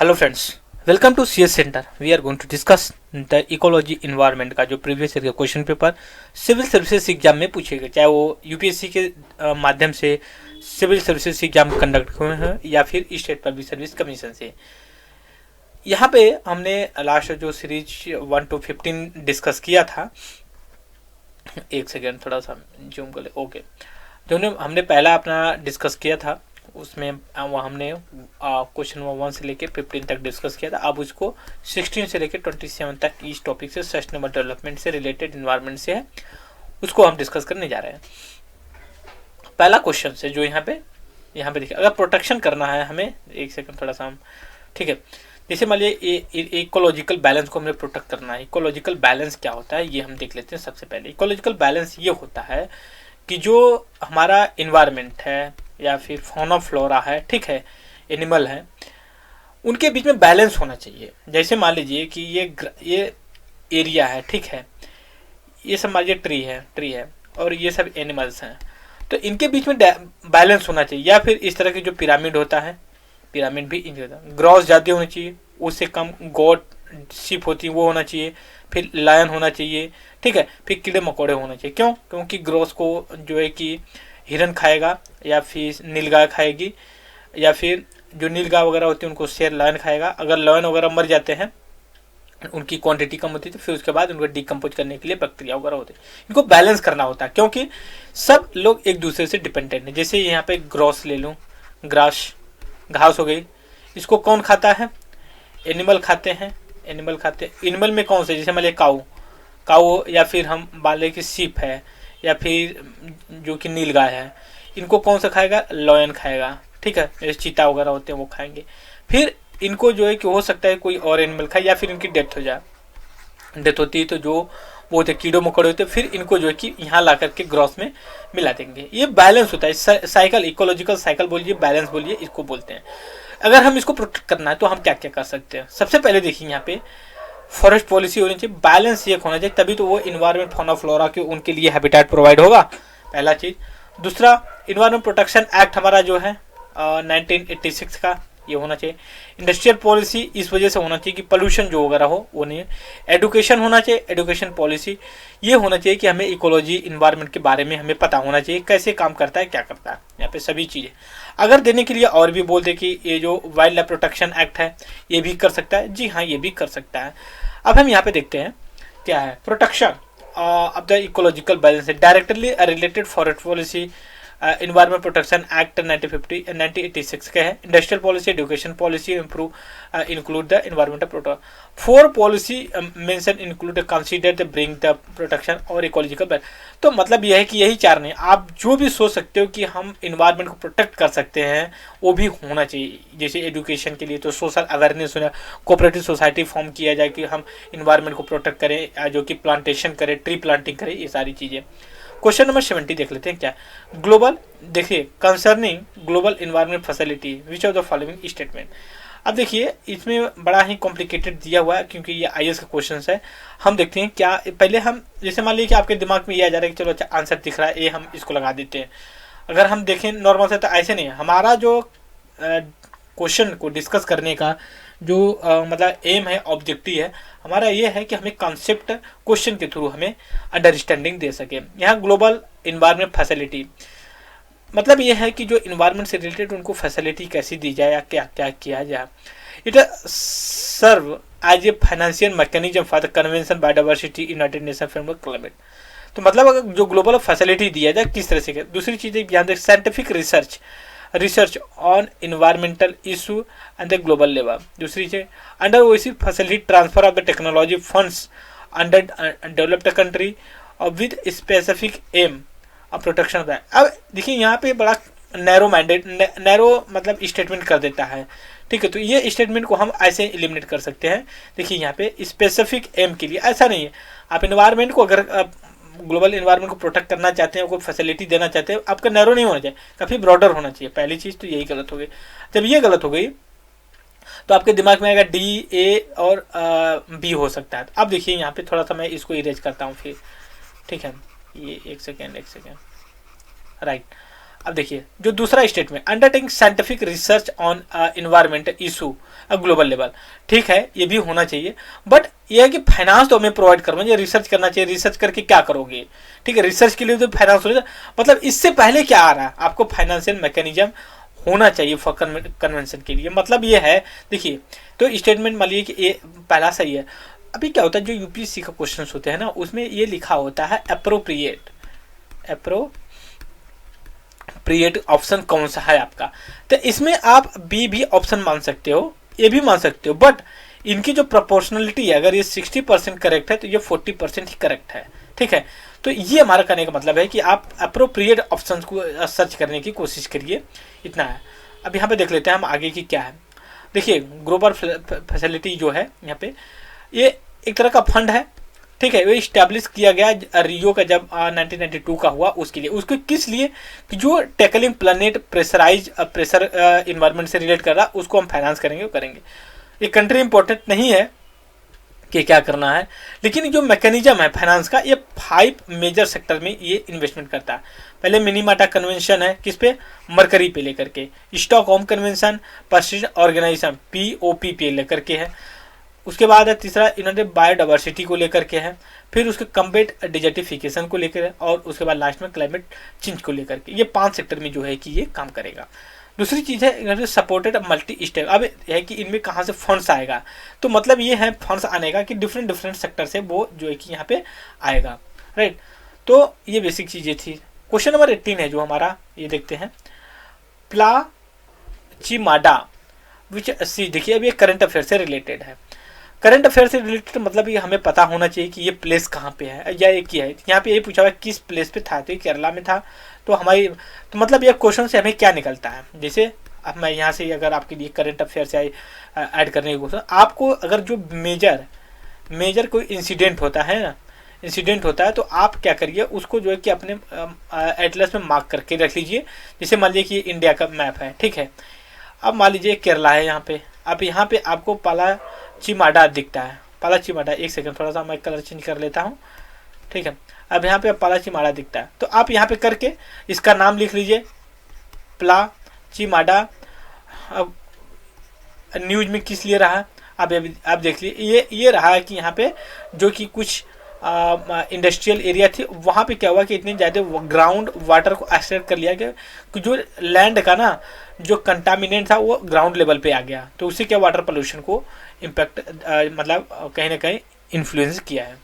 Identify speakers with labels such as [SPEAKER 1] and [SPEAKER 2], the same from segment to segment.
[SPEAKER 1] Hello friends, welcome to CS centre. We are going to discuss the ecology environment का जो previous year का question paper civil services exam में पूछे गए, चाहे वो यूपीएससी के माध्यम से सिविल सर्विसेज एग्जाम कंडक्ट हुए हैं या फिर स्टेट पब्लिक सर्विस कमीशन से। यहाँ पे हमने लास्ट जो सीरीज 1 to 15 डिस्कस किया था, एक सेकेंड थोड़ा सा जूम कर ले। ओके, जो हमने पहला अपना डिस्कस किया था उसमें वो हमने क्वेश्चन नंबर 1 से लेकर 15 तक डिस्कस किया था। अब उसको 16 से लेकर 27 तक इस टॉपिक से सस्टेनेबल डेवलपमेंट से रिलेटेड इन्वायरमेंट से है, उसको हम डिस्कस करने जा रहे हैं। पहला क्वेश्चन से जो यहाँ पे देखिए, अगर प्रोटेक्शन करना है हमें, एक सेकंड थोड़ा सा हम, ठीक है, जैसे मान लीजिए इकोलॉजिकल बैलेंस को हमें प्रोटेक्ट करना है। इकोलॉजिकल बैलेंस क्या होता है ये हम देख लेते हैं। सबसे पहले इकोलॉजिकल बैलेंस ये होता है कि जो हमारा इन्वायरमेंट है या फिर फौना फ्लोरा है, ठीक है, एनिमल है, उनके बीच में बैलेंस होना चाहिए। जैसे मान लीजिए कि ये एरिया है, ठीक है, ये सब मान लीजिए ट्री है और ये सब एनिमल्स हैं, तो इनके बीच में बैलेंस होना चाहिए। या फिर इस तरह की जो पिरामिड होता है, पिरामिड भी ग्रॉस ज़्यादा होनी चाहिए, उससे कम गोट शिप होती है वो होना चाहिए, फिर लायन होना चाहिए, ठीक है, फिर कीड़े मकोड़े होना चाहिए। क्यों? क्योंकि ग्रॉस को जो है कि हिरन खाएगा या फिर नीलगाय खाएगी, या फिर जो नीलगाय वगैरह होती है उनको शेर लायन खाएगा। अगर लायन वगैरह मर जाते हैं, उनकी क्वांटिटी कम होती है, तो फिर उसके बाद उनको डिकम्पोज करने के लिए बैक्टीरिया वगैरह होते हैं। इनको बैलेंस करना होता है क्योंकि सब लोग एक दूसरे से डिपेंडेंट है। जैसे यहाँ पे ग्रॉस ले लूँ, ग्रास घास हो गई, इसको कौन खाता है? एनिमल खाते हैं। एनिमल में कौन से? जैसे मान लिया काऊ या फिर हम मान लें कि सीप है या फिर जो कि नीलगाय है, इनको कौन सा खाएगा? लॉयन खाएगा, ठीक है, जैसे चीता वगैरह होते हैं वो खाएंगे। फिर इनको जो है कि हो सकता है कोई और एनिमल खाए या फिर इनकी डेथ हो जाए। डेथ होती है तो जो वो होते कीड़े मकोड़े होते हैं, फिर इनको जो है कि यहाँ ला करके ग्रॉस में मिला देंगे। ये बैलेंस होता है, साइकिल, इकोलॉजिकल साइकिल बोलिए, बैलेंस बोलिए, इसको बोलते हैं। अगर हम इसको प्रोटेक्ट करना है तो हम क्या क्या कर सकते हैं? सबसे पहले देखिए, यहाँ पे फॉरेस्ट पॉलिसी होनी चाहिए, बैलेंस ये होना चाहिए, तभी तो वो इन्वायरमेंट फौना फ्लोरा के उनके लिए हैबिटेट प्रोवाइड होगा, पहला चीज। दूसरा, इन्वायरमेंट प्रोटेक्शन एक्ट हमारा जो है 1986 का, ये होना चाहिए। इंडस्ट्रियल पॉलिसी इस वजह से होना चाहिए कि पोल्यूशन जो वगैरह हो वो नहीं है। एडुकेशन होना चाहिए, एडुकेशन पॉलिसी ये होना चाहिए कि हमें इकोलॉजी इन्वायरमेंट के बारे में हमें पता होना चाहिए, कैसे काम करता है, क्या करता है, यहाँ पे सभी चीज़ें। अगर देने के लिए और भी बोल दे कि ये जो वाइल्ड लाइफ प्रोटेक्शन एक्ट है ये भी कर सकता है, जी हाँ, ये भी कर सकता है। अब हम यहाँ पे देखते हैं क्या है protection of the ecological balance है। Directly related forest policy environment protection act 1986 के है। Industrial policy, education policy include the environmental protection. 4 policy mention include consider the bring the protection और इकोलॉजिकल बैलेंस। तो मतलब यह है कि यही 4 नहीं, आप जो भी सोच सकते हो कि हम इन्वायरमेंट को प्रोटेक्ट कर सकते हैं वो भी होना चाहिए। जैसे एजुकेशन के लिए तो सोशल अवेयरनेस होना, कोऑपरेटिव सोसाइटी फॉर्म किया जाए कि हम इन्वायरमेंट को प्रोटेक्ट करें, जो कि प्लांटेशन करें, ट्री प्लांटिंग करें, ये सारी चीज़ें। क्वेश्चन नंबर 70 देख लेते हैं क्या ग्लोबल, देखिए, concerning global environment facility which of the following statement. अब देखिए इसमें बड़ा ही कॉम्प्लिकेटेड दिया हुआ है क्योंकि ये आईएएस का क्वेश्चन है। हम देखते हैं क्या, पहले हम जैसे मान लीजिए कि आपके दिमाग में ये आ जा रहा है कि चलो अच्छा आंसर दिख रहा है, ये हम इसको लगा देते हैं। अगर हम देखें नॉर्मल से तो ऐसे नहीं है। हमारा जो क्वेश्चन को डिस्कस करने का जो मतलब एम है, ऑब्जेक्टिव है हमारा, ये है कि हमें कॉन्सेप्ट क्वेश्चन के थ्रू हमें अंडरस्टैंडिंग दे सके। यहाँ ग्लोबल इन्वायरमेंट फैसिलिटी मतलब ये है कि जो इन्वायरमेंट से रिलेटेड उनको फैसिलिटी कैसी दी जाए या क्या क्या किया जाए। It serve as a financial mechanism for the convention biodiversity united nation framework climate. तो मतलब अगर जो ग्लोबल फैसिलिटी दिया जाए किस तरह से। दूसरी चीज़ ध्यान दें, scientific research on environmental issue and the global level. दूसरी चीज, under OC facility transfer of the technology funds under developed country और with specific aim of protection of that. अब देखिए यहाँ पे बड़ा नैरो माइंडेड, नैरो मतलब स्टेटमेंट कर देता है, ठीक है। तो ये स्टेटमेंट को हम ऐसे एलिमिनेट कर सकते हैं। देखिए यहाँ पे स्पेसिफिक एम के लिए ऐसा नहीं है, आप इन्वायरमेंट को अगर ग्लोबल इन्वायरमेंट को प्रोटेक्ट करना चाहते हैं, कोई फैसिलिटी देना चाहते हैं, आपका नैरो नहीं होना चाहिए, काफ़ी ब्रॉडर होना चाहिए। पहली चीज़ तो यही गलत हो गई। जब ये गलत हो गई तो आपके दिमाग में आएगा डी, ए और बी हो सकता है। अब देखिए यहाँ पे थोड़ा सा मैं इसको इरेज करता हूँ फिर, ठीक है, ये एक सेकेंड राइट। अब देखिए जो दूसरा statement, undertaking scientific research on environment issue global level, ठीक है ये भी होना चाहिए, बट ये है कि फाइनेंस तो हमें प्रोवाइड करना चाहिए, रिसर्च करना चाहिए, रिसर्च करके क्या करोगे, ठीक है रिसर्च के लिए तो फाइनेंस होना, मतलब इससे पहले क्या आ रहा है, आपको फाइनेंशियल मैकेनिज्म होना चाहिए फॉर कन्वेंशन के लिए, मतलब ये है। देखिए तो स्टेटमेंट मान लीजिए कि ये पहला सही है। अभी क्या होता है जो यूपीएससी का क्वेश्चन होते हैं ना, उसमें ये लिखा होता है अप्रोप्रिएट, अप्रोप्रिएट ऑप्शन कौन सा है आपका, तो इसमें आप बी भी ऑप्शन मान सकते हो, ये भी मान सकते हो, बट इनकी जो प्रोपोर्शनलिटी है, अगर ये 60% करेक्ट है तो ये 40% ही करेक्ट है, ठीक है। तो ये हमारा कहने का मतलब है कि आप अप्रोप्रिएट ऑप्शंस को सर्च करने की कोशिश करिए, इतना है। अब यहाँ पे देख लेते हैं हम आगे की क्या है। देखिए ग्लोबल फैसिलिटी जो है यहाँ पे, ये एक तरह का फंड है, ठीक है, वो इस्टेब्लिश किया गया रियो का जब 1992 का हुआ उसके लिए, उसको किस लिए कि जो टैकलिंग प्लानिट प्रेशर इन्वायरमेंट से रिलेट कर रहा है उसको हम फाइनेंस करेंगे, वो करेंगे। ये कंट्री इंपॉर्टेंट नहीं है कि क्या करना है, लेकिन जो मैकेनिज्म है फाइनेंस का, ये 5 मेजर सेक्टर में ये इन्वेस्टमेंट करता है। पहले मिनीमाटा कन्वेंशन है, किस पे, मरकरी पे लेकर के, Stockholm convention pacific organisation POP पे लेकर के है, उसके बाद है तीसरा इन्होंने बायोडाइवर्सिटी को लेकर के है, फिर उसके कम्बेट डिजर्टिफिकेशन को लेकर है, और उसके बाद लास्ट में क्लाइमेट चेंज को लेकर के। ये 5 सेक्टर में जो है कि ये काम करेगा। दूसरी चीज़ है इन्होंने सपोर्टेड मल्टी स्टेक, अब है कि इनमें कहाँ से फंड्स आएगा, तो मतलब ये है फंड्स आने का कि डिफरेंट सेक्टर से वो जो है कि यहाँ पे आएगा, राइट। तो ये बेसिक चीज़ें थी। क्वेश्चन नंबर 18 है जो हमारा, ये देखते हैं, प्लाचिमाडा विच सी, देखिए अब ये करंट अफेयर से रिलेटेड है। करंट अफेयर से रिलेटेड मतलब ये हमें पता होना चाहिए कि ये प्लेस कहाँ पे है, या एक ही है, यहाँ पे ये पूछा हुआ किस प्लेस पे था, तो ये केरला में था। तो हमारी तो मतलब ये क्वेश्चन से हमें क्या निकलता है, जैसे अब मैं यहाँ से अगर आपके लिए करंट अफेयर से ऐड करने की कोशिश, आपको अगर जो मेजर कोई इंसिडेंट होता है ना, इंसिडेंट होता है, तो आप क्या करिए उसको जो है कि अपने एटलस में मार्क करके रख लीजिए। जैसे मान लीजिए कि इंडिया का मैप है, ठीक है, अब मान लीजिए केरला है यहाँ पे, अब यहाँ पे आपको पालाचिमाडा दिखता है, पालाचिमाडा, एक सेकंड थोड़ा सा मैं कलर चेंज कर लेता हूँ, ठीक है। अब यहाँ पे पालाचिमाडा दिखता है, तो आप यहाँ पे करके इसका नाम लिख लीजिए प्लाचिमाडा। अब न्यूज में किस लिए रहा, आप देख लीजिए, ये रहा है कि यहाँ पे जो कि कुछ इंडस्ट्रियल एरिया थी, वहाँ पे क्या हुआ कि इतनी ज़्यादा ग्राउंड वाटर को एक्सट्रैक्ट कर लिया गया कि जो लैंड का ना जो कंटामिनेंट था वो ग्राउंड लेवल पे आ गया, तो उससे क्या वाटर पोल्यूशन को इम्पैक्ट मतलब कहीं ना कहीं इन्फ्लुएंस किया है।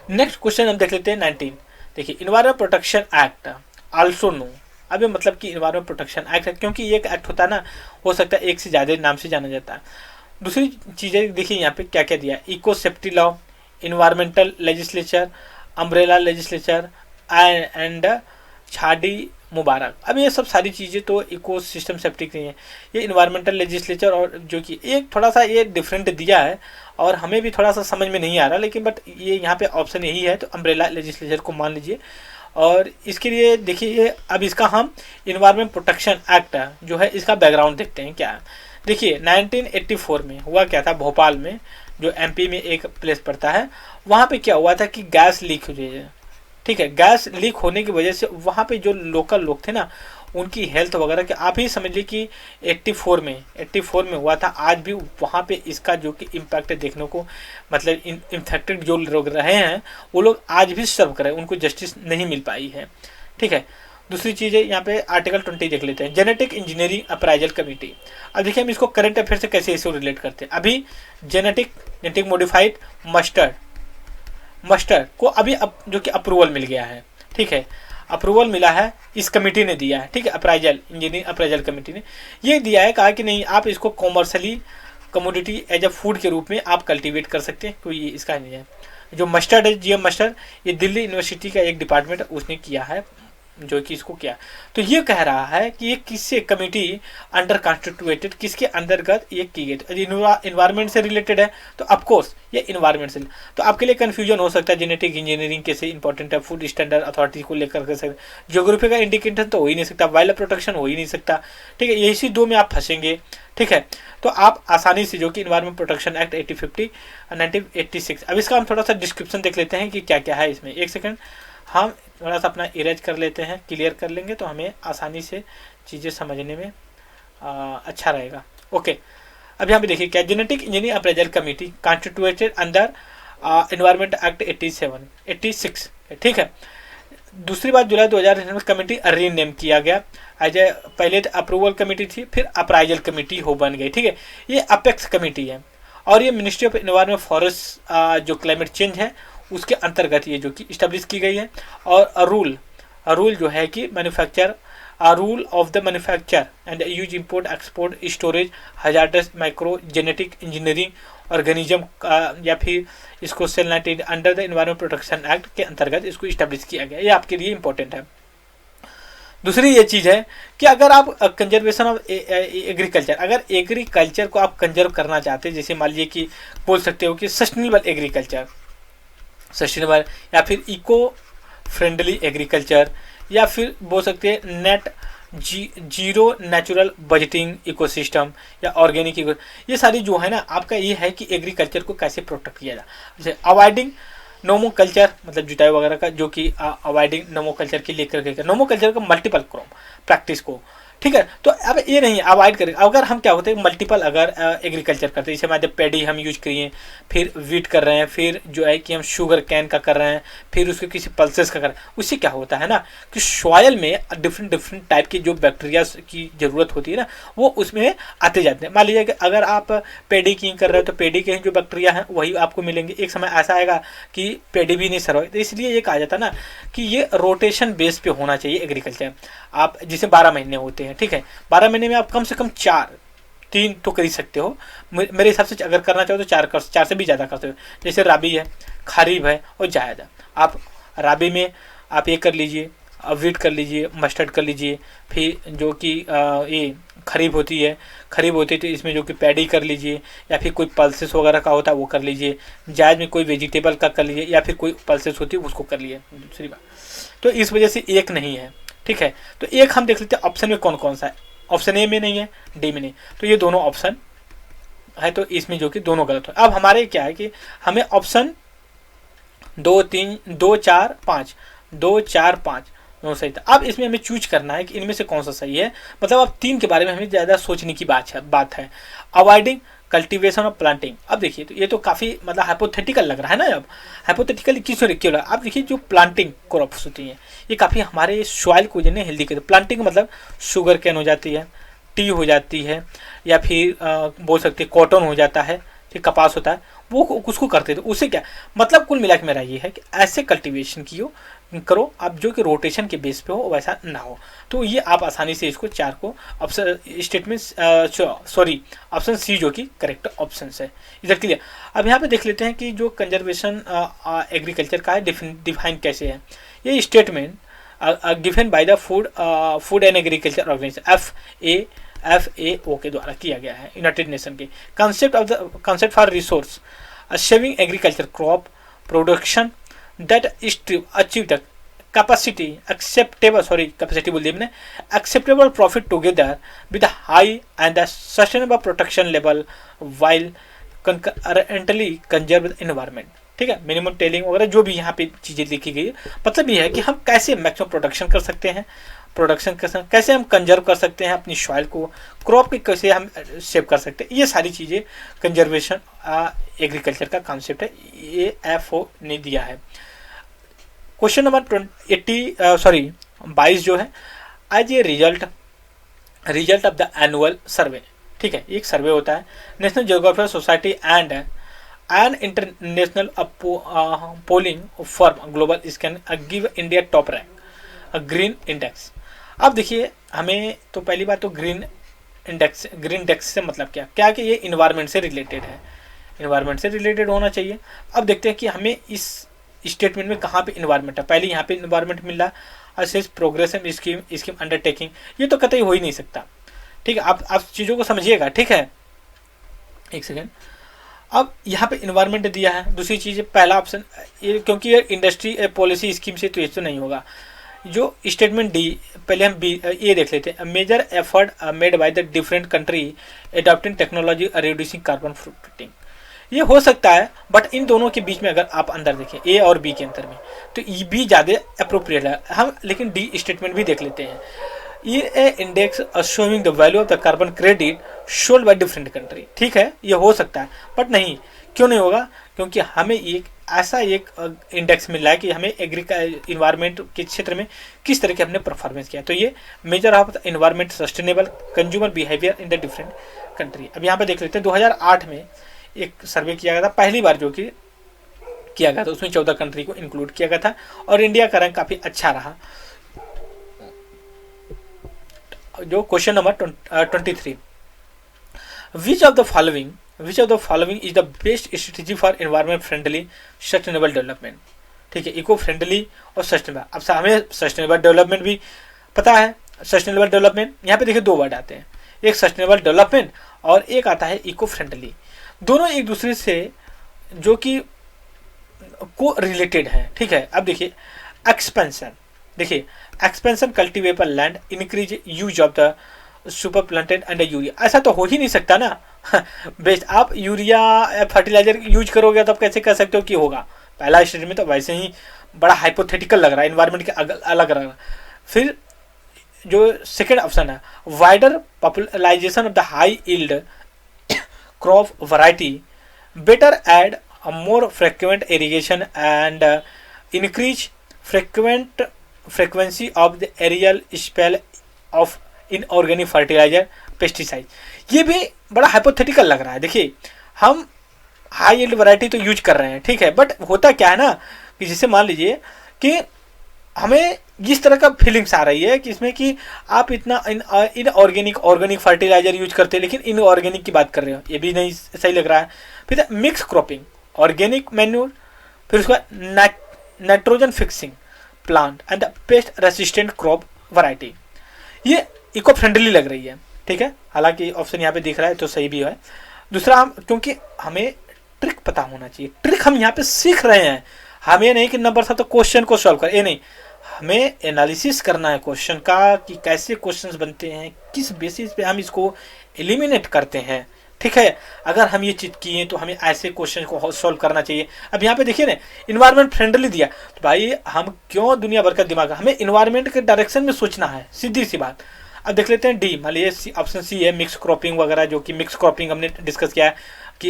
[SPEAKER 1] नेक्स्ट क्वेश्चन हम देख लेते हैं 19। देखिए environment protection act also know, अब ये मतलब कि इन्वायरमेंट प्रोटेक्शन एक्ट है, क्योंकि ये एक एक्ट होता है ना, हो सकता है एक से ज़्यादा नाम से जाना जाता है। दूसरी चीज़ें देखिए यहाँ पे क्या क्या दिया, eco safety law, environmental legislature, umbrella legislature and छाड़ी मुबारक। अब ये सब सारी चीज़ें तो इको सिस्टम सेफ्टी की हैं, ये इन्वायरमेंटल लेजिस्लेचर, और जो कि एक थोड़ा सा ये डिफरेंट दिया है और हमें भी थोड़ा सा समझ में नहीं आ रहा, लेकिन बट ये यहाँ पे ऑप्शन यही है, तो अम्ब्रेला लेजिस्लेचर को मान लीजिए। और इसके लिए देखिए अब इसका हम इन्वायरमेंट प्रोटेक्शन एक्ट जो है इसका बैकग्राउंड देखते हैं क्या है। देखिए 1984 में हुआ क्या था, भोपाल में जो MP में एक प्लेस पड़ता है, वहाँ पे क्या हुआ था कि गैस लीक हो रही है, ठीक है, गैस लीक होने की वजह से वहाँ पे जो लोकल लोग थे ना, उनकी हेल्थ वगैरह के आप ही समझ लीजिए कि 84 में हुआ था। आज भी वहाँ पे इसका जो कि इम्पैक्ट देखने को, मतलब इन्फेक्टेड जो लोग रहे हैं वो लोग आज भी सर्व कर रहे हैं, उनको जस्टिस नहीं मिल पाई है, ठीक है। दूसरी चीज़ है यहाँ पे आर्टिकल 20 देख लेते हैं, जेनेटिक इंजीनियरिंग अप्राइजल कमेटी। अब देखिए हम इसको करंट अफेयर से कैसे इसको रिलेट करते हैं। अभी जेनेटिक मॉडिफाइड मस्टर्ड को अभी जो कि अप्रूवल मिल गया है, ठीक है, अप्रूवल मिला है, इस कमेटी ने दिया है, ठीक है, अप्राइजल इंजीनियरिंग अप्राइजल कमेटी ने ये दिया है, कहा कि नहीं आप इसको commercially commodity as a food के रूप में आप कल्टीवेट कर सकते हैं, कोई इसका नहीं है। जो मस्टर्ड है, GM मस्टर्ड, ये दिल्ली यूनिवर्सिटी का एक डिपार्टमेंट उसने किया है, जो कि इसको किया, तो ये कह रहा है कि ये किससे कमेटी अंडर कॉन्स्टिट्यूटेड, किसके अंतर्गत ये की गई, तो इन्वायरमेंट से रिलेटेड है, तो ऑफकोर्स ये इन्वायरमेंट से। तो आपके लिए कंफ्यूजन हो सकता है जेनेटिक इंजीनियरिंग कैसे इंपॉर्टेंट है, फूड स्टैंडर्ड अथॉरिटी को लेकर कर सकते, जियोग्राफी का इंडिकेटर तो हो ही नहीं सकता, वाइल्ड प्रोटेक्शन हो ही नहीं सकता, ठीक है, यही दो में आप फंसेंगे, ठीक है। तो आप आसानी से जो कि इन्वायरमेंट प्रोटेक्शन एक्ट 1986, अब इसका हम थोड़ा सा डिस्क्रिप्शन देख लेते हैं कि क्या क्या है इसमें, एक सेकंड, हम थोड़ा सा अपना इरेज कर लेते हैं, क्लियर कर लेंगे तो हमें आसानी से चीज़ें समझने में अच्छा रहेगा। ओके, अब यहाँ पे देखिए क्या, genetic engineering appraisal committee constituted under environment act 86, ठीक है। दूसरी बार जुलाई 2000 में कमेटी रीनेम किया गया एज ए, पहले अप्रूवल कमेटी थी, फिर अप्राइजल कमेटी हो बन गई, ठीक है। ये अपेक्स कमेटी है और ये मिनिस्ट्री ऑफ एनवायरमेंट फॉरेस्ट जो क्लाइमेट चेंज है उसके अंतर्गत ये जो कि इस्टेब्लिश की गई है। और रूल जो है कि manufacture rule of the manufacture and use import export storage hazardous micro genetic engineering organism या फिर इसको सेल 19 under the environment protection act के अंतर्गत इसको इस्टेब्लिश किया गया। ये आपके लिए इंपॉर्टेंट है। दूसरी ये चीज़ है कि अगर आप कंजर्वेशन ऑफ एग्रीकल्चर, अगर एग्रीकल्चर को आप कंजर्व करना चाहते हैं, जैसे मान लीजिए कि बोल सकते हो कि सस्टेनेबल एग्रीकल्चर, सस्टेनेबल या फिर इको फ्रेंडली एग्रीकल्चर, या फिर बोल सकते हैं net zero natural budgeting ecosystem या ऑर्गेनिक इको, ये सारी जो है ना आपका ये है कि एग्रीकल्चर को कैसे प्रोटेक्ट किया जाए। जैसे अवॉइडिंग नोमोकल्चर, मतलब जुताई वगैरह का, जो कि अवॉइडिंग नोमोकल्चर के लिए करके, नोमोकल्चर का मल्टीपल क्रॉप प्रैक्टिस को, ठीक है। तो अब ये नहीं अवॉइड करें, अगर हम क्या होते हैं मल्टीपल अगर एग्रीकल्चर करते हैं, जैसे मान पेडी हम यूज करिए, फिर वीट कर रहे हैं, फिर जो है कि हम शुगर कैन का कर रहे हैं, फिर उसके किसी पल्सेस का कर रहे हैं, उससे क्या होता है ना कि सॉयल में डिफरेंट टाइप की जो बैक्टीरिया की जरूरत होती है ना वो उसमें आते जाते हैं। मान लीजिए कि अगर आप पेडी की कर रहे हो तो पेडी के जो बैक्टीरिया हैं वही आपको मिलेंगे। एक समय ऐसा आएगा कि पेडी भी नहीं सर्वाइव, तो इसलिए ये कहा जाता है ना कि ये रोटेशन बेस पे होना चाहिए एग्रीकल्चर। आप जिसे 12 महीने होते हैं, ठीक है, 12 महीने में आप कम से कम 3 तो कर ही सकते हो मेरे हिसाब से। अगर करना चाहो तो 4 से भी ज़्यादा कर सकते हो। जैसे राबी है, खरीफ है और जायद है। आप राबी में आप ये कर लीजिए, वीट कर लीजिए, मस्टर्ड कर लीजिए, फिर जो कि ये खरीफ होती है तो इसमें जो कि पैडी कर लीजिए, या फिर कोई पल्सेस वगैरह का होता है वो कर लीजिए। जायद में कोई वेजिटेबल का कर लीजिए, या फिर कोई पल्सेस होती है उसको कर लिए। दूसरी बात तो इस वजह से एक नहीं है, ठीक है। तो एक हम देख लेते हैं ऑप्शन में कौन कौन सा है। ऑप्शन ए में नहीं है, डी में नहीं, तो ये दोनों ऑप्शन है, तो इसमें जो कि दोनों गलत हो। अब हमारे क्या है कि हमें ऑप्शन 2, 3, 2, 4, 5 दोनों सही था। अब इसमें हमें चूज करना है कि इनमें से कौन सा सही है। मतलब अब 3 के बारे में हमें ज़्यादा सोचने की बात है। अवॉइडिंग कल्टीवेशन और प्लांटिंग। अब देखिए तो ये तो काफ़ी मतलब हाइपोथेटिकल लग रहा है ना। अब हाइपोथेटिकल क्यों लगा, आप देखिए जो प्लांटिंग क्रॉप्स होती हैं ये काफ़ी हमारे सॉइल को जो है हेल्दी करती है। प्लांटिंग मतलब शुगर कैन हो जाती है, टी हो जाती है, या फिर बोल सकते हैं कॉटन हो जाता है, फिर कपास होता है, वो उसको करते थे। उससे क्या मतलब कुल मिला के मेरा ये है कि ऐसे कल्टीवेशन करो आप जो कि रोटेशन के बेस पे हो, वैसा ना हो। तो ये आप आसानी से इसको 4 को ऑप्शन स्टेटमेंट ऑप्शन सी जो कि करेक्ट ऑप्शन है इधर क्लियर। अब यहाँ पे देख लेते हैं कि जो कंजर्वेशन एग्रीकल्चर का है डिफाइन कैसे है। ये statement given by the food and agriculture organisation FAO के द्वारा किया गया है, यूनाइटेड नेशन के। Concept for resource saving agriculture crop production that achieve the acceptable profit together with a high and a sustainable protection level while concurrently conserve the environment। ठीक है, minimum telling वगैरह जो भी यहाँ पे चीज़ें लिखी गई है, मतलब ये है कि हम कैसे मैक्सिमम प्रोडक्शन कर सकते हैं, कैसे हम कंजर्व कर सकते हैं अपनी सॉइल को, क्रॉप के कैसे हम सेव कर सकते हैं। ये सारी चीज़ें कंजर्वेशन एग्रीकल्चर का कॉन्सेप्ट है, ये FAO ने दिया है। क्वेश्चन नंबर 22 जो है, as a result of the annual survey. ठीक है, एक सर्वे होता है national geographical society and an international polling firm global scan give India top rank green index. अब देखिए हमें तो पहली बात तो ग्रीन इंडेक्स से मतलब क्या कि ये इन्वायरमेंट से रिलेटेड है, इन्वायरमेंट से रिलेटेड होना चाहिए। अब देखते हैं कि हमें इस स्टेटमेंट में कहाँ पे इन्वायरमेंट है। पहले यहाँ पे इन्वायरमेंट मिल रहा है, assess progress and scheme undertaking, ये तो कतई हो ही नहीं सकता। ठीक है, आप चीज़ों को समझिएगा। ठीक है, एक सेकेंड। अब यहाँ पे इन्वायरमेंट दिया है। दूसरी चीज़ पहला ऑप्शन ये, क्योंकि ये इंडस्ट्री पॉलिसी स्कीम से तो ये तो नहीं होगा। जो स्टेटमेंट डी, पहले हम बी ये देख लेते हैं। Major effort made by the different country adopting technology reducing carbon footprinting. ये हो सकता है, बट इन दोनों के बीच में अगर आप अंदर देखें ए और बी के अंतर में, तो ई बी ज़्यादा अप्रोप्रिएट है। हम लेकिन डी स्टेटमेंट भी देख लेते हैं। ये index showing the value of the carbon credit sold by different country. ठीक है, ये हो सकता है, बट नहीं, क्यों नहीं होगा? क्योंकि हमें एक ऐसा एक इंडेक्स मिला है कि हमें इन्वायरमेंट के क्षेत्र में किस तरह के हमने परफॉर्मेंस किया। तो ये measure of environment sustainable consumer behaviour in the different country. अब यहाँ पे देख लेते हैं 2008 में एक सर्वे किया गया था, पहली बार जो कि किया गया था, उसमें 14 कंट्री को इंक्लूड किया गया था और इंडिया का रैंक काफ़ी अच्छा रहा। जो question number 23, which of the following is the best strategy for environment friendly sustainable development. ठीक है, इको फ्रेंडली और सस्टेनेबल। अब हमें सस्टेनेबल डेवलपमेंट भी पता है। सस्टेनेबल डेवलपमेंट यहाँ पे देखिए दो वर्ड आते हैं, एक सस्टेनेबल डेवलपमेंट और एक आता है इको फ्रेंडली। दोनों एक दूसरे से जो कि को रिलेटेड है। ठीक है, अब देखिए एक्सपेंशन, देखिए expansion cultivable land, increase use of the super planted and urea. ऐसा तो हो ही नहीं सकता ना। बेस्ट आप यूरिया फर्टिलाइजर यूज करोगे तो आप कैसे कह सकते हो कि होगा? पहला स्टेज में तो वैसे ही बड़ा हाइपोथेटिकल लग रहा है, एनवायरमेंट के अलग लग रहा है। फिर जो सेकेंड ऑप्शन है, wider popularisation of the high yield crop variety, better and more frequent irrigation and increase frequency of the aerial spell of inorganic fertilizer pesticide। ये भी बड़ा हाइपोथेटिकल लग रहा है। देखिए हम हाई यील्ड वैरायटी तो यूज कर रहे हैं, ठीक है, बट होता क्या है ना कि जैसे मान लीजिए कि हमें जिस तरह का फीलिंग्स आ रही है कि इसमें कि आप इतना इन ऑर्गेनिक फर्टिलाइजर यूज करते हैं, लेकिन इन ऑर्गेनिक की बात कर रहे हो, ये भी नहीं सही लग रहा है। फिर मिक्स क्रॉपिंग, ऑर्गेनिक मैन्योर, फिर उसका nitrogen fixing plant and the paste resistant crop variety, ये इको फ्रेंडली लग रही है। ठीक है, हालांकि ऑप्शन यहाँ पे दिख रहा है तो सही भी है। दूसरा, हम क्योंकि हमें ट्रिक पता होना चाहिए, ट्रिक हम यहाँ पे सीख रहे हैं। हमें नहीं कि नंबर था तो क्वेश्चन को सॉल्व कर, ये नहीं, हमें एनालिसिस करना है क्वेश्चन का कि कैसे क्वेश्चंस बनते हैं, किस बेसिस पे हम इसको एलिमिनेट करते हैं। ठीक है, अगर हम ये चीज किए तो हमें ऐसे क्वेश्चन को सॉल्व करना चाहिए। अब यहाँ पे देखिए ना, इन्वायरमेंट फ्रेंडली दिया तो भाई हम क्यों दुनिया भर का दिमाग, हमें इन्वायरमेंट के डायरेक्शन में सोचना है, सीधी सी बात। अब देख लेते हैं डी, मान लीजिए ऑप्शन सी है मिक्स क्रॉपिंग वगैरह, जो कि मिक्स क्रॉपिंग हमने डिस्कस किया है कि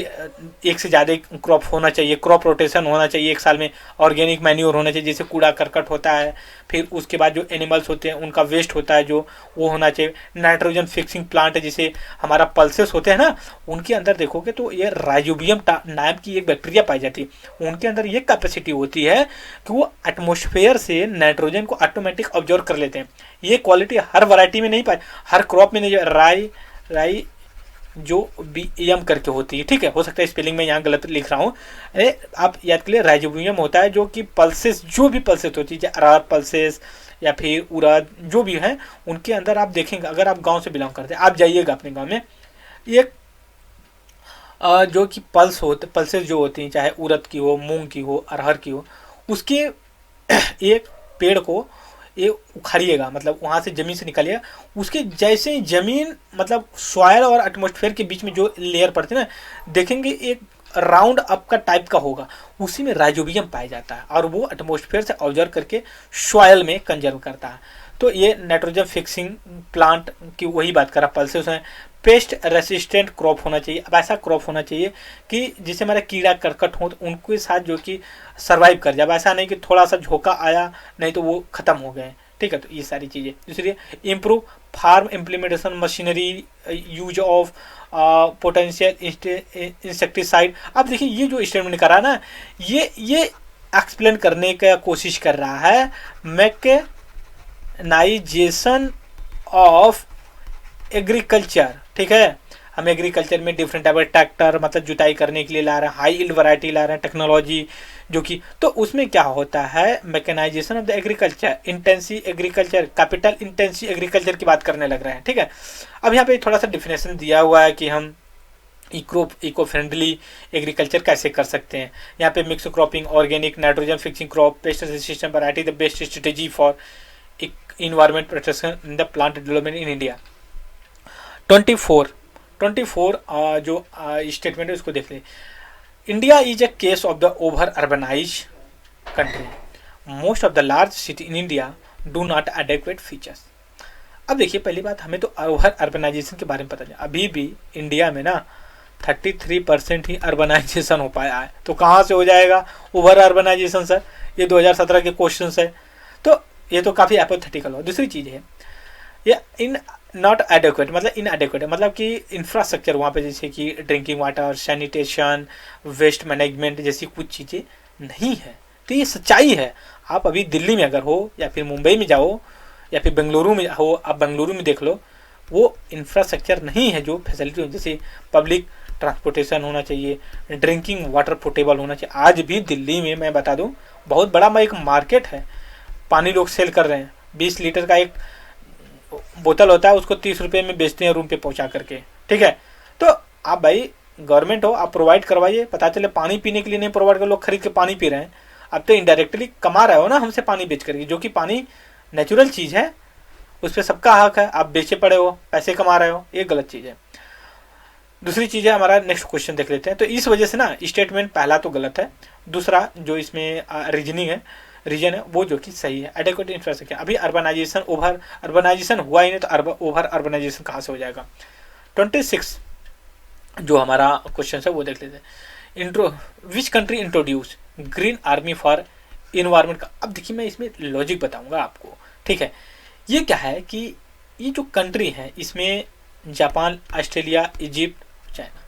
[SPEAKER 1] एक से ज़्यादा क्रॉप होना चाहिए, क्रॉप रोटेशन होना चाहिए एक साल में, ऑर्गेनिक मैन्योर होना चाहिए, जैसे कूड़ा करकट होता है, फिर उसके बाद जो एनिमल्स होते हैं उनका वेस्ट होता है जो वो होना चाहिए, नाइट्रोजन फिक्सिंग प्लांट है, जैसे हमारा पल्सेस होते हैं ना, उनके अंदर देखोगे तो ये राइजोबियम नाम की एक बैक्टीरिया पाई जाती है, उनके अंदर ये कैपेसिटी होती है कि वो एटमोस्फेयर से नाइट्रोजन को ऑटोमेटिक ऑब्जर्व कर लेते हैं। ये क्वालिटी हर वैरायटी में नहीं पाई, हर क्रॉप में नहीं, राई जो बीएम करके होती है। ठीक है, हो सकता है स्पेलिंग में यहाँ गलत लिख रहा हूँ, आप याद कर लिए, राइजोबियम होता है जो कि पल्सेस, जो भी पल्सेस होती है, अरहर पल्सेस या फिर उड़द जो भी है, उनके अंदर आप देखेंगे, अगर आप गांव से बिलोंग करते हैं, आप जाइएगा अपने गांव में, एक जो कि पल्सेस जो होती हैं, चाहे उड़द की हो, मूंग की हो, अरहर की हो, उसके एक पेड़ को ये उखाड़िएगा, मतलब वहाँ से ज़मीन से निकालिएगा, उसके जैसे ही ज़मीन मतलब सॉयल और एटमॉस्फेयर के बीच में जो लेयर पड़ती है ना, देखेंगे एक राउंड अप का टाइप का होगा, उसी में राइजोबियम पाया जाता है और वो एटमॉस्फेयर से ऑब्जर्व करके सॉयल में कंजर्व करता है। तो ये नाइट्रोजन फिक्सिंग प्लांट की वही बात कर रहा, पल्सेस हैं। पेस्ट रेसिस्टेंट क्रॉप होना चाहिए, अब ऐसा क्रॉप होना चाहिए कि जिससे हमारा कीड़ा करकट हो तो उनके साथ जो कि सर्वाइव कर जाए, ऐसा नहीं कि थोड़ा सा झोंका आया नहीं तो वो खत्म हो गए। ठीक है, तो ये सारी चीज़ें। दूसरी, improve farm implementation machinery, use of potential insecticide. अब देखिए ये जो स्टेटमेंट करा ना, ये एक्सप्लेन करने का कोशिश कर रहा है मैकेनाइजेशन ऑफ एग्रीकल्चर। ठीक है, हम एग्रीकल्चर में डिफरेंट टाइप ऑफ ट्रैक्टर मतलब जुताई करने के लिए ला रहे हैं, हाई यील्ड वैरायटी ला रहे हैं, टेक्नोलॉजी जो कि, तो उसमें क्या होता है, mechanisation of the agriculture, intensive agriculture, capital intensive agriculture की बात करने लग रहे हैं। ठीक है, अब यहाँ पे थोड़ा सा डिफिनेशन दिया हुआ है कि हम इको फ्रेंडली एग्रीकल्चर कैसे कर सकते हैं। यहाँ पे mix cropping, organic, nitrogen fixing crop, paste resistant variety, the best strategy for environment protection in the plant development in India. 24 जो स्टेटमेंट है उसको देख ले। India is a case of the over urbanized country. Most of the large city in India do not adequate features. अब देखिए, पहली बात, हमें तो ओवर अर्बनाइजेशन के बारे में पता चला। अभी भी इंडिया में ना 33% ही अर्बनाइजेशन हो पाया है, तो कहाँ से हो जाएगा ओवर अर्बनाइजेशन सर? ये 2017 के क्वेश्चन है, तो ये तो काफ़ी एपोथेटिकल हो। दूसरी चीज़ है ये इन नॉट एडेक्वेट, मतलब इनएडेक्वेट है, मतलब कि इंफ्रास्ट्रक्चर वहाँ पे जैसे कि drinking water, sanitation, waste management जैसी कुछ चीज़ें नहीं है। तो ये सच्चाई है। आप अभी दिल्ली में अगर हो या फिर मुंबई में जाओ या फिर बेंगलुरु में हो, आप बेंगलुरु में देख लो, वो इंफ्रास्ट्रक्चर नहीं है जो फैसिलिटी हो, जैसे पब्लिक ट्रांसपोर्टेशन होना चाहिए, ड्रिंकिंग वाटर पोर्टेबल होना चाहिए। आज भी दिल्ली में मैं बता दूं, बहुत बड़ा एक मार्केट है, पानी लोग सेल कर रहे हैं। 20 लीटर का एक बोतल होता है, उसको 30 रुपये में बेचते हैं रूम पे पहुंचा करके, ठीक है। तो आप भाई गवर्नमेंट हो, आप प्रोवाइड करवाइए। पता चले पानी पीने के लिए नहीं प्रोवाइड कर, लोग खरीद के पानी पी रहे हैं। अब तो इनडायरेक्टली कमा रहे हो ना हमसे पानी बेच करके, जो कि पानी नेचुरल चीज़ है, उस पर सबका हक है। आप बेचे पड़े हो, पैसे कमा रहे हो, ये गलत चीज़ है। दूसरी चीज़ है, हमारा नेक्स्ट क्वेश्चन देख लेते हैं। तो इस वजह से ना स्टेटमेंट पहला तो गलत है, दूसरा जो इसमें रीजनिंग है, रीजन है वो जो कि सही है। एडेक्वेट इंफ्रास्ट्रक्चर, अभी अर्बनाइजेशन ओवर अर्बनाइजेशन हुआ ही नहीं, तो ओवर अर्बनाइजेशन कहाँ से हो जाएगा। 26 जो हमारा क्वेश्चन है वो देख लेते हैं। Which country introduce green army for environment का। अब देखिए, मैं इसमें लॉजिक बताऊंगा आपको, ठीक है। ये क्या है कि ये जो कंट्री है, इसमें जापान, ऑस्ट्रेलिया, इजिप्ट, चाइना,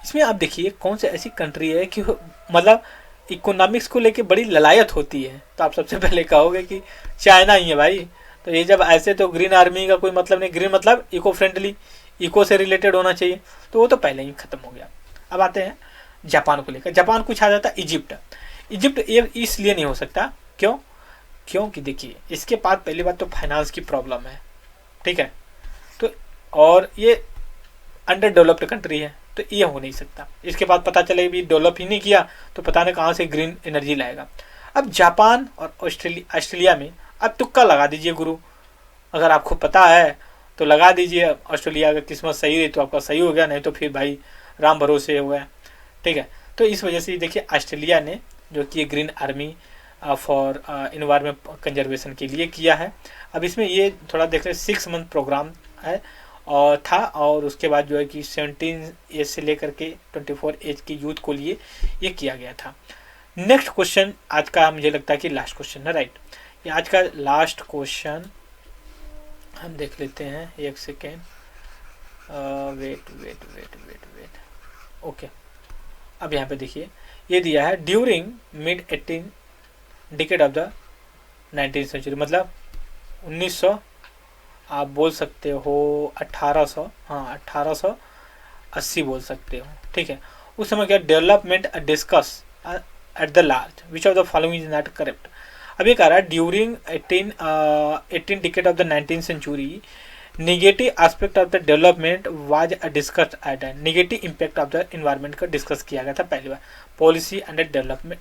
[SPEAKER 1] इसमें आप देखिए कौन सी ऐसी कंट्री है कि मतलब इकोनॉमिक्स को लेके बड़ी ललायत होती है। तो आप सबसे पहले कहोगे कि चाइना ही है भाई। तो ये जब ऐसे, तो ग्रीन आर्मी का कोई मतलब नहीं। ग्रीन मतलब इको फ्रेंडली, इको से रिलेटेड होना चाहिए, तो वो तो पहले ही खत्म हो गया। अब आते हैं जापान को लेकर। जापान कुछ आ जाता है इजिप्ट। इजिप्ट ये इसलिए नहीं हो सकता, क्योंकि देखिए, इसके बाद पहली बात तो फाइनेंस की प्रॉब्लम है, ठीक है। तो और ये अंडर डेवलप्ड कंट्री है, तो ये हो नहीं सकता। इसके बाद पता चले भी डेवलप ही नहीं किया, तो पता नहीं कहाँ से ग्रीन एनर्जी लाएगा। अब जापान और ऑस्ट्रेलिया में अब तुक्का लगा दीजिए गुरु, अगर आपको पता है तो लगा दीजिए। ऑस्ट्रेलिया अगर किस्मत सही रही तो आपका सही हो गया, नहीं तो फिर भाई राम भरोसे हो गया, ठीक है। तो इस वजह से देखिए, ऑस्ट्रेलिया ने जो कि green army for environment conservation के लिए किया है। अब इसमें ये थोड़ा देख रहे 6 मंथ प्रोग्राम है और था, और उसके बाद जो है कि 17 एज से लेकर के 24 एज के यूथ को लिए ये किया गया था। नेक्स्ट क्वेश्चन आज का मुझे लगता है कि लास्ट क्वेश्चन है, राइट। ये आज का लास्ट क्वेश्चन हम देख लेते हैं। एक सेकेंड, वेट, ओके। अब यहाँ पे देखिए, ये दिया है during mid 18 decade of the 19th century, मतलब 1900, आप बोल सकते हो 1800, हाँ 1880 बोल सकते हो, ठीक है। उस समय क्या development discuss at the large, which of the following is not correct. अब ये कह रहा है during 18 decade of the 19th century negative aspect of the development was discussed at end negative impact of the environment का डिस्कस किया गया था पहली बार। Policy and development,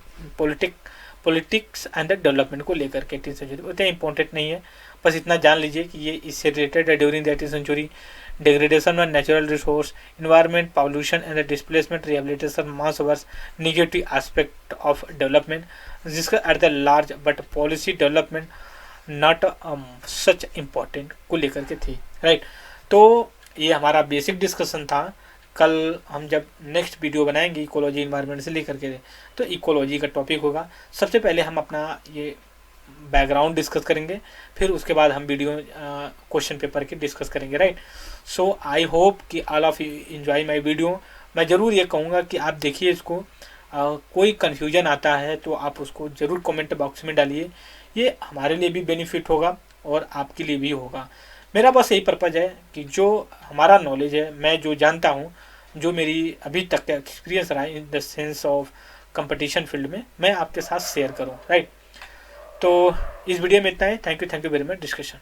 [SPEAKER 1] politics and development को लेकर के 18th सेंचुरी उतना इंपॉर्टेंट नहीं है, बस इतना जान लीजिए कि ये इससे रिलेटेड है। During the 18th century degradation of natural resource, environment, pollution and displacement, rehabilitation, mass wars, negative aspect of development जिसका at the large but policy development not such important को लेकर के थी, राइट। तो ये हमारा बेसिक डिस्कशन था। कल हम जब नेक्स्ट वीडियो बनाएंगे इकोलॉजी इन्वायरमेंट से लेकर के, तो इकोलॉजी का टॉपिक होगा। सबसे पहले हम अपना ये बैकग्राउंड डिस्कस करेंगे, फिर उसके बाद हम वीडियो क्वेश्चन पेपर के डिस्कस करेंगे, राइट। सो आई होप कि all of you enjoy my video. मैं ज़रूर ये कहूँगा कि आप देखिए इसको, कोई कन्फ्यूजन आता है तो आप उसको ज़रूर कमेंट बॉक्स में डालिए। ये हमारे लिए भी बेनिफिट होगा और आपके लिए भी होगा। मेरा बस यही पर्पज़ है कि जो हमारा नॉलेज है, मैं जो जानता हूँ, जो मेरी अभी तक का एक्सपीरियंस रहा है in the sense of competition field में, मैं आपके साथ शेयर करूँ, राइट। तो इस वीडियो में इतना ही। Thank you very much discussion.